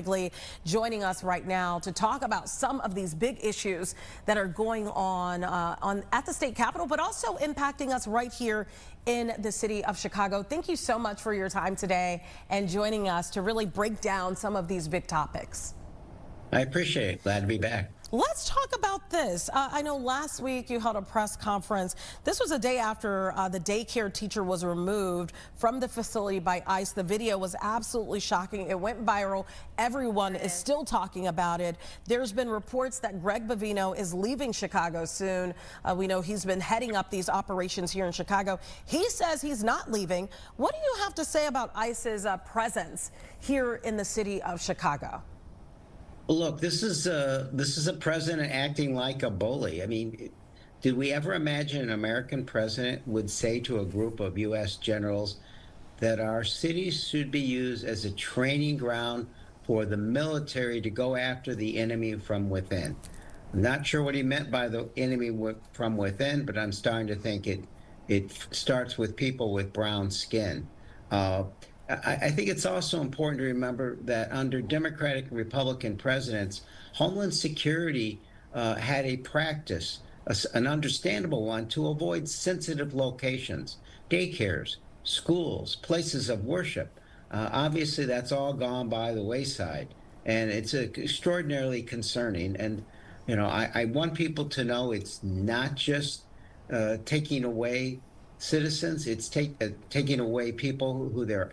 Quigley joining us right now to talk about some of these big issues that are going on, at the state capitol, but also impacting us right here in the city of Chicago. Thank you so much for your time today and joining us to really break down some of these big topics. I appreciate it. Glad to be back. Let's talk about this. I know last week you held a press conference. This was a day after the daycare teacher was removed from the facility by ICE. The video was absolutely shocking. It went viral. Everyone is still talking about it. There's been reports that Greg Bavino is leaving Chicago soon. We know he's been heading up these operations here in Chicago. He says he's not leaving. What do you have to say about ICE's presence here in the city of Chicago? Look, this is a president acting like a bully. I mean, did we ever imagine an American president would say to a group of U.S. generals that our cities should be used as a training ground for the military to go after the enemy from within? I'm not sure what he meant by the enemy from within, but I'm starting to think it starts with people with brown skin. I think it's also important to remember that under Democratic and Republican presidents, Homeland Security had a practice, an understandable one, to avoid sensitive locations, daycares, schools, places of worship. Obviously, that's all gone by the wayside, and it's extraordinarily concerning. And, you know, I want people to know it's not just taking away citizens, it's taking away people who they're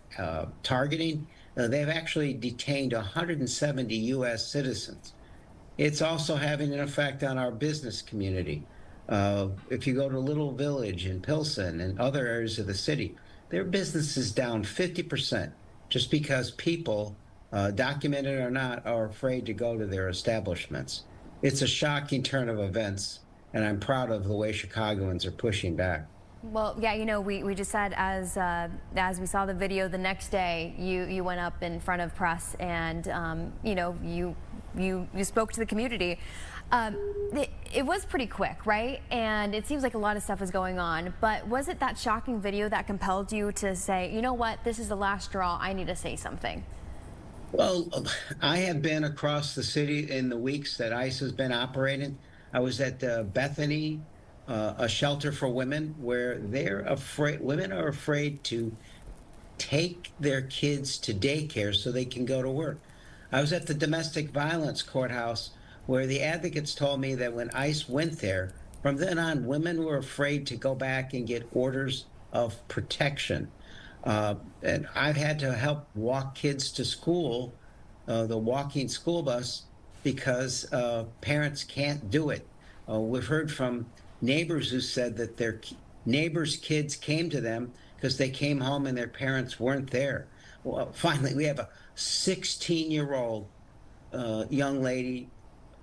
targeting. They've actually detained 170 U.S. citizens. It's also having an effect on our business community. If you go to Little Village in Pilsen and other areas of the city, their business is down 50% just because people, documented or not, are afraid to go to their establishments. It's a shocking turn of events, and I'm proud of the way Chicagoans are pushing back. Well, yeah, you know, we just said as we saw the video the next day, you went up in front of press and you know, you spoke to the community. It was pretty quick, right? And it seems like a lot of stuff was going on. But was it that shocking video that compelled you to say, you know what, this is the last straw, I need to say something? Well, I have been across the city in the weeks that ICE has been operating. I was at Bethany, a shelter for women, where women are afraid to take their kids to daycare so they can go to work. I was at the domestic violence courthouse, where the advocates told me that when ICE went there, from then on, women were afraid to go back and get orders of protection. And I've had to help walk kids to school, the walking school bus, because parents can't do it. We've heard from neighbors who said that their neighbors' kids came to them because they came home and their parents weren't there. Well, finally, we have a 16-year-old young lady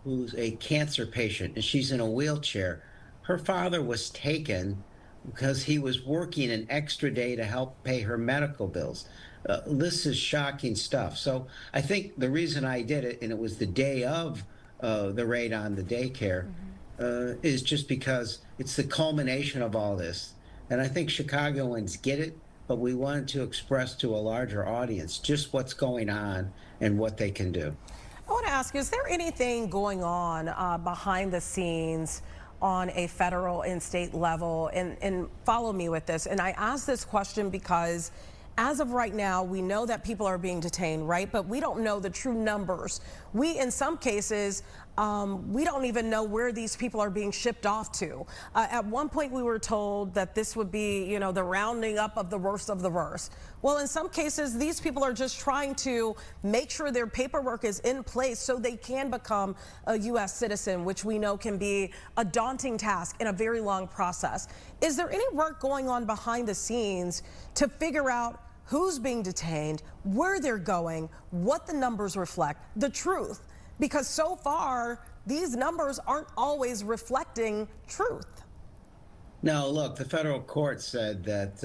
who's a cancer patient, and she's in a wheelchair. Her father was taken because he was working an extra day to help pay her medical bills. This is shocking stuff. So I think the reason I did it, and it was the day of the raid on the daycare, is just because it's the culmination of all this. And I think Chicagoans get it, but we wanted to express to a larger audience just what's going on and what they can do. I want to ask, is there anything going on behind the scenes on a federal and state level? And follow me with this. And I ask this question because as of right now, we know that people are being detained, right? But we don't know the true numbers. In some cases, we don't even know where these people are being shipped off to. At one point, we were told that this would be, you know, the rounding up of the worst of the worst. Well, in some cases, these people are just trying to make sure their paperwork is in place so they can become a U.S. citizen, which we know can be a daunting task and a very long process. Is there any work going on behind the scenes to figure out who's being detained, where they're going, what the numbers reflect, the truth? Because so far, these numbers aren't always reflecting truth. No, look, the federal court said that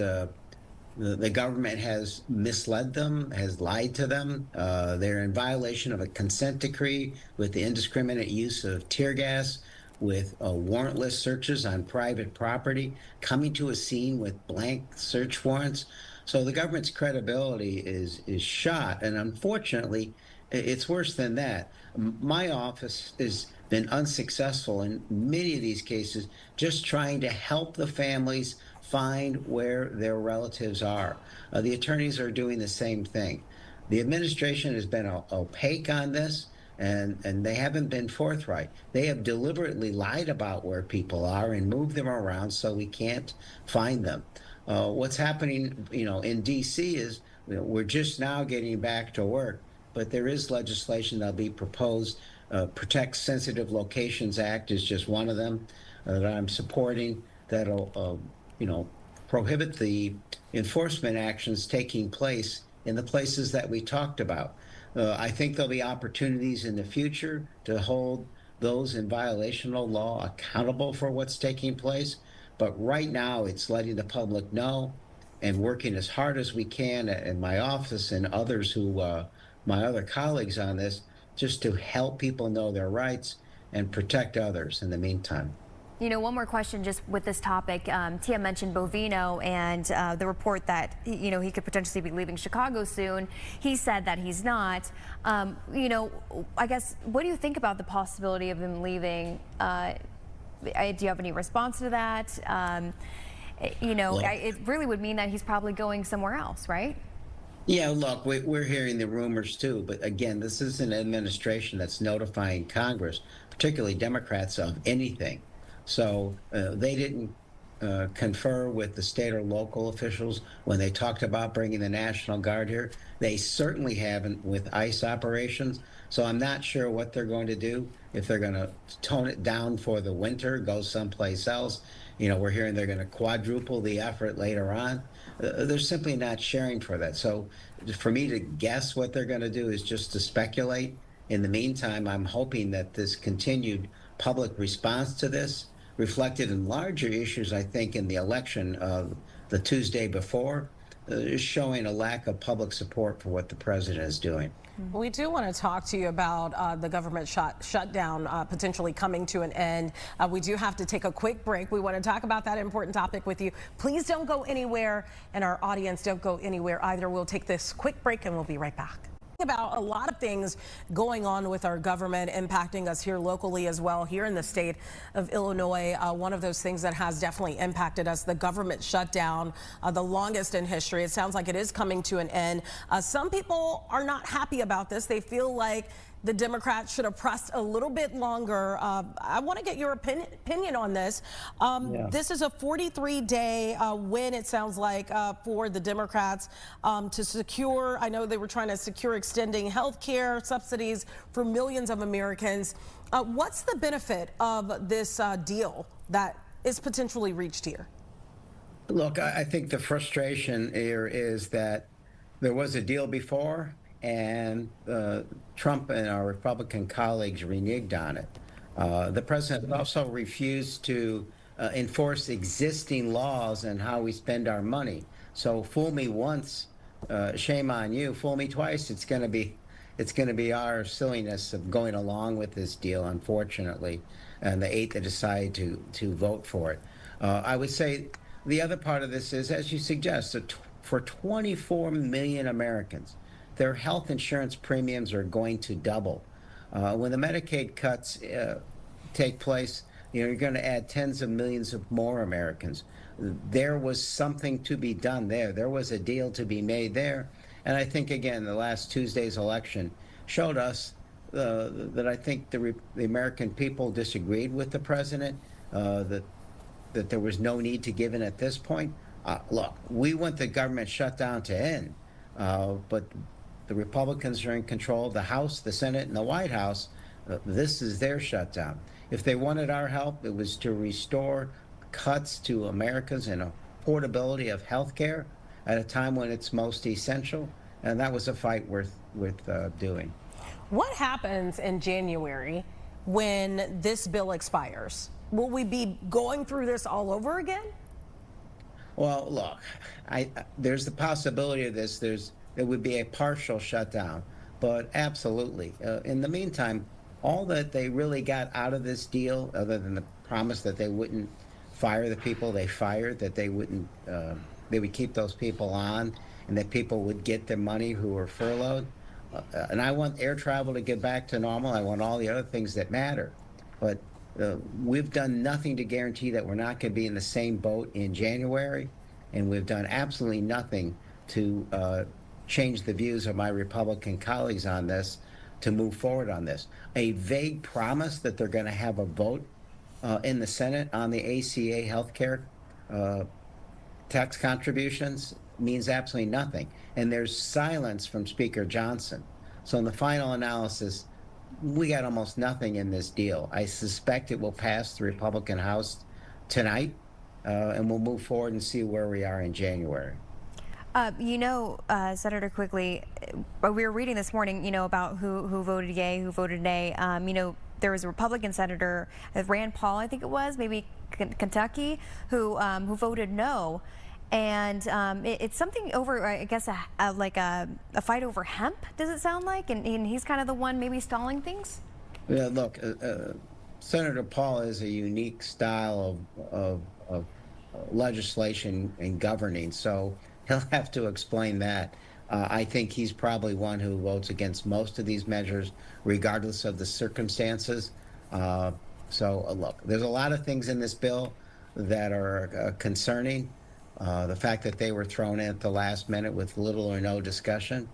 the government has misled them, has lied to them. They're in violation of a consent decree with the indiscriminate use of tear gas, with warrantless searches on private property, coming to a scene with blank search warrants. So the government's credibility is shot. And unfortunately, It's worse than that. My office has been unsuccessful in many of these cases, just trying to help the families find where their relatives are. The attorneys are doing the same thing. The administration has been opaque on this, and they haven't been forthright. They have deliberately lied about where people are and moved them around so we can't find them. What's happening, in D.C. is we're just now getting back to work, but there is legislation that'll be proposed. Protect Sensitive Locations Act is just one of them that I'm supporting. That'll, prohibit the enforcement actions taking place in the places that we talked about. I think there'll be opportunities in the future to hold those in violation of law accountable for what's taking place. But right now, it's letting the public know and working as hard as we can in my office and others my other colleagues on this, just to help people know their rights and protect others in the meantime. One more question just with this topic. Tia mentioned Bovino and the report that, he could potentially be leaving Chicago soon. He said that he's not. I guess, what do you think about the possibility of him leaving? Do you have any response to that? It really would mean that he's probably going somewhere else, right? Yeah, look, we're hearing the rumors too, but again, this is an administration that's notifying Congress, particularly Democrats, of anything. So they didn't confer with the state or local officials when they talked about bringing the National Guard here. They certainly haven't with ICE operations. So I'm not sure what they're going to do, if they're going to tone it down for the winter, go someplace else. We're hearing they're going to quadruple the effort later on. They're simply not sharing for that. So for me to guess what they're going to do is just to speculate. In the meantime, I'm hoping that this continued public response to this, reflected in larger issues, I think, in the election of the Tuesday before, is showing a lack of public support for what the president is doing. We do want to talk to you about the government shutdown potentially coming to an end. We do have to take a quick break. We want to talk about that important topic with you. Please don't go anywhere, and our audience, don't go anywhere either. We'll take this quick break and we'll be right back. About a lot of things going on with our government impacting us here locally as well, here in the state of Illinois. One of those things that has definitely impacted us, the government shutdown, the longest in history. It sounds like it is coming to an end. Some people are not happy about this. They feel like the Democrats should have pressed a little bit longer. I want to get your opinion on this. This is a 43-day win, it sounds like, for the Democrats to secure. I know they were trying to secure extending health care subsidies for millions of Americans. What's the benefit of this deal that is potentially reached here? Look, I think the frustration here is that there was a deal before, and Trump and our Republican colleagues reneged on it. The president also refused to enforce existing laws and how we spend our money. So fool me once, shame on you. Fool me twice, it's going to be our silliness of going along with this deal, unfortunately, and the 8 that decide to vote for it. I would say the other part of this is, as you suggest, that for 24 million Americans, their health insurance premiums are going to double. When the Medicaid cuts take place, you're going to add tens of millions of more Americans. There was something to be done there. There was a deal to be made there. And I think, again, the last Tuesday's election showed us that I think the American people disagreed with the president, that there was no need to give in at this point. Look, we want the government shutdown to end, but the Republicans are in control of the House, the Senate, and the White House. This is their shutdown. If they wanted our help, it was to restore cuts to Americans and affordability of health care at a time when it's most essential. And that was a fight worth doing. What happens in January when this bill expires? Will we be going through this all over again? Well, look, there's the possibility of this. There would be a partial shutdown, but absolutely. In the meantime, all that they really got out of this deal, other than the promise that they wouldn't fire the people they fired, that they would keep those people on, and that people would get their money who were furloughed. And I want air travel to get back to normal. I want all the other things that matter. But we've done nothing to guarantee that we're not going to be in the same boat in January. And we've done absolutely nothing to change the views of my Republican colleagues on this, to move forward on this. A vague promise that they're going to have a vote in the Senate on the ACA healthcare tax contributions means absolutely nothing. And there's silence from Speaker Johnson. So in the final analysis, we got almost nothing in this deal. I suspect it will pass the Republican House tonight, and we'll move forward and see where we are in January. Senator Quigley, we were reading this morning, about who voted yay, who voted nay. There was a Republican senator, Rand Paul, I think it was, maybe Kentucky, who voted no. And it's something over, I guess, like a fight over hemp, does it sound like? And he's kind of the one maybe stalling things? Yeah, look, Senator Paul is a unique style of legislation and governing, so he'll have to explain that. I think he's probably one who votes against most of these measures, regardless of the circumstances. Look, there's a lot of things in this bill that are concerning. The fact that they were thrown in at the last minute with little or no discussion.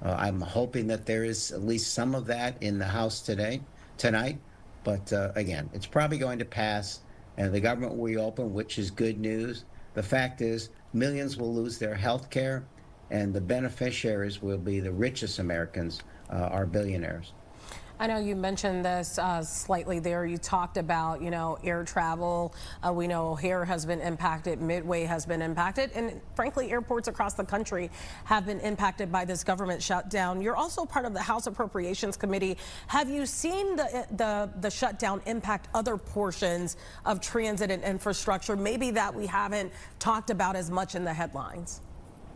I'm hoping that there is at least some of that in the House tonight. But again, it's probably going to pass, and the government will reopen, which is good news. The fact is, millions will lose their health care, and the beneficiaries will be the richest Americans, our billionaires. I know you mentioned this slightly there. You talked about, air travel. We know O'Hare has been impacted, Midway has been impacted, and frankly, airports across the country have been impacted by this government shutdown. You're also part of the House Appropriations Committee. Have you seen the shutdown impact other portions of transit and infrastructure, maybe that we haven't talked about as much in the headlines?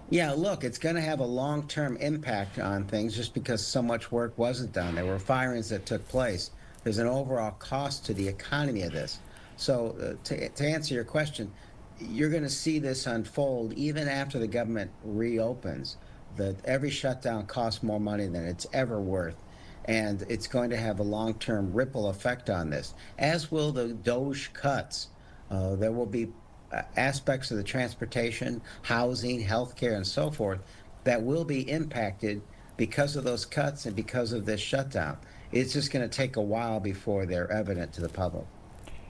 Yeah, look, it's going to have a long-term impact on things just because so much work wasn't done. There were firings that took place. There's an overall cost to the economy of this. So to answer your question, you're going to see this unfold even after the government reopens. That every shutdown costs more money than it's ever worth. And it's going to have a long-term ripple effect on this, as will the DOGE cuts. There will be aspects of the transportation, housing, healthcare, and so forth that will be impacted because of those cuts and because of this shutdown. It's just going to take a while before they're evident to the public.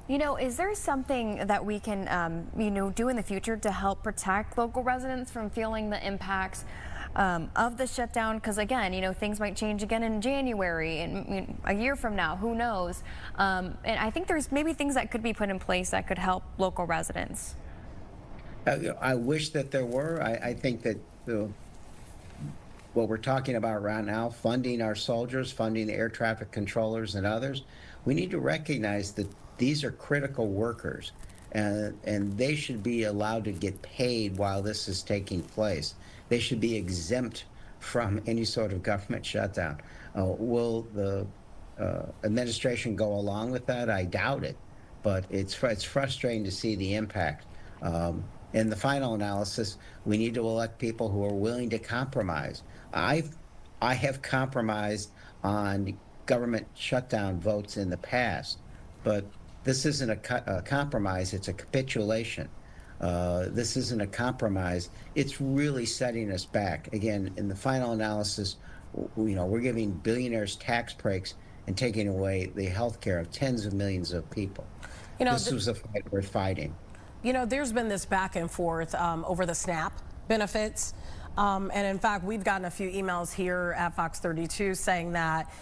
Is there something that we can, do in the future to help protect local residents from feeling the impacts of the shutdown? Because again, things might change again in January and a year from now, who knows? And I think there's maybe things that could be put in place that could help local residents. I wish that there were. I think that what we're talking about right now, funding our soldiers, funding the air traffic controllers and others, we need to recognize that these are critical workers, and they should be allowed to get paid while this is taking place. They should be exempt from any sort of government shutdown. Will the administration go along with that? I doubt it, but it's frustrating to see the impact. In the final analysis, we need to elect people who are willing to compromise. I have compromised on government shutdown votes in the past, but this isn't a compromise, it's a capitulation. This isn't a compromise. It's really setting us back. Again, in the final analysis, we're giving billionaires tax breaks and taking away the health care of tens of millions of people. This was a fight worth fighting. There's been this back and forth over the SNAP benefits. And in fact, we've gotten a few emails here at Fox 32 saying that,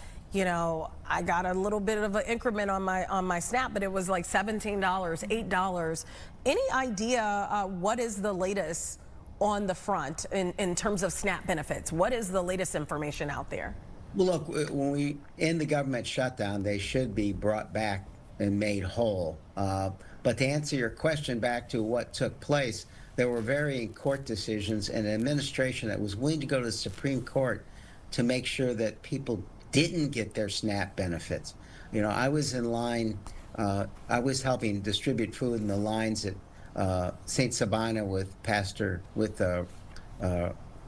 I got a little bit of an increment on my SNAP, but it was like $17, $8. Any idea what is the latest on the front in terms of SNAP benefits? What is the latest information out there? Well, look, when we end the government shutdown, they should be brought back and made whole. But to answer your question back to what took place, there were varying court decisions and an administration that was willing to go to the Supreme Court to make sure that people didn't get their SNAP benefits. I was in line, I was helping distribute food in the lines at St. Sabina with Father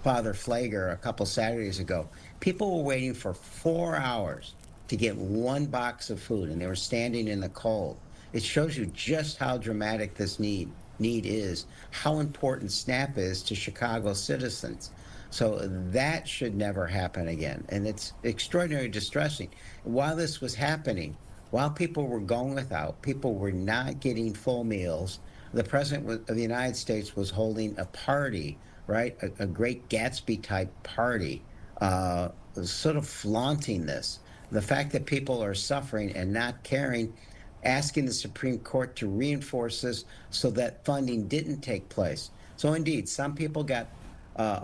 Father Flager a couple Saturdays ago. People were waiting for 4 hours to get one box of food, and they were standing in the cold. It shows you just how dramatic this need is, how important SNAP is to Chicago citizens. So that should never happen again, and it's extraordinarily distressing. While this was happening, while people were going without, people were not getting full meals, the President of the United States was holding a party, right? A great Gatsby type party, sort of flaunting this. The fact that people are suffering and not caring, asking the Supreme Court to reinforce this so that funding didn't take place. So indeed, some people got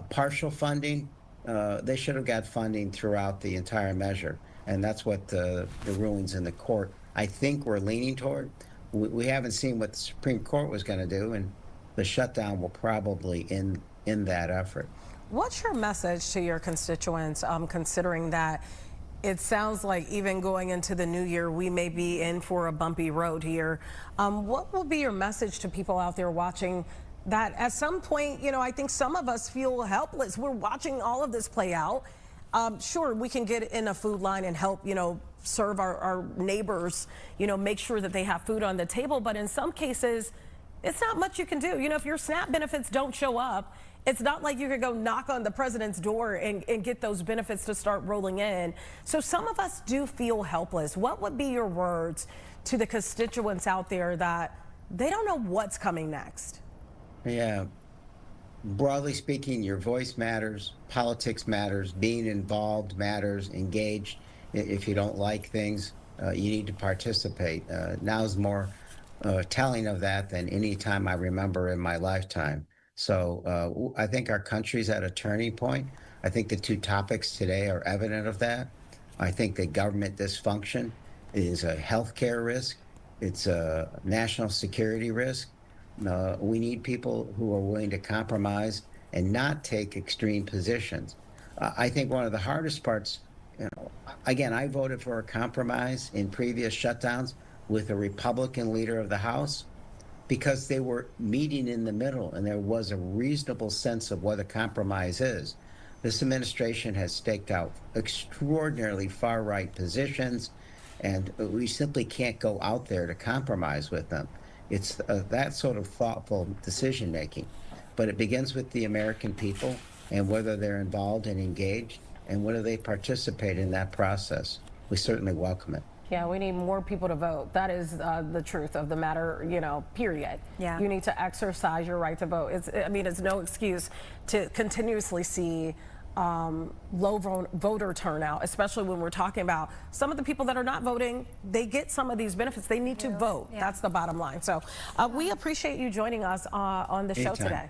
partial funding. They should have got funding throughout the entire measure. And that's what the rulings in the court, I think, we're leaning toward. We haven't seen what the Supreme Court was going to do, and the shutdown will probably end that effort. What's your message to your constituents, considering that it sounds like even going into the new year, we may be in for a bumpy road here? What will be your message to people out there watching that at some point, you know, I think some of us feel helpless. We're watching all of this play out. Sure, we can get in a food line and help, you know, serve our neighbors, you know, make sure that they have food on the table. But in some cases, it's not much you can do. You know, if your SNAP benefits don't show up, it's not like you could go knock on the president's door and get those benefits to start rolling in. So some of us do feel helpless. What would be your words to the constituents out there that they don't know what's coming next? Yeah. Broadly speaking, your voice matters, politics matters, being involved matters, engaged. If you don't like things, you need to participate. Now's more telling of that than any time I remember in my lifetime. So I think our country's at a turning point. I think the two topics today are evident of that. I think that government dysfunction is a healthcare risk. It's a national security risk. We need people who are willing to compromise and not take extreme positions. I think one of the hardest parts, you know, again, I voted for a compromise in previous shutdowns with a Republican leader of the House because they were meeting in the middle and there was a reasonable sense of what a compromise is. This administration has staked out extraordinarily far-right positions, and we simply can't go out there to compromise with them. It's that sort of thoughtful decision-making. But it begins with the American people and whether they're involved and engaged and whether they participate in that process. We certainly welcome it. Yeah, we need more people to vote. That is the truth of the matter, you know, period. Yeah. You need to exercise your right to vote. It's no excuse to continuously see low voter turnout, especially when we're talking about some of the people that are not voting. They get some of these benefits. They need to vote. Yeah. That's the bottom line. So we appreciate you joining us on the show Anytime. today.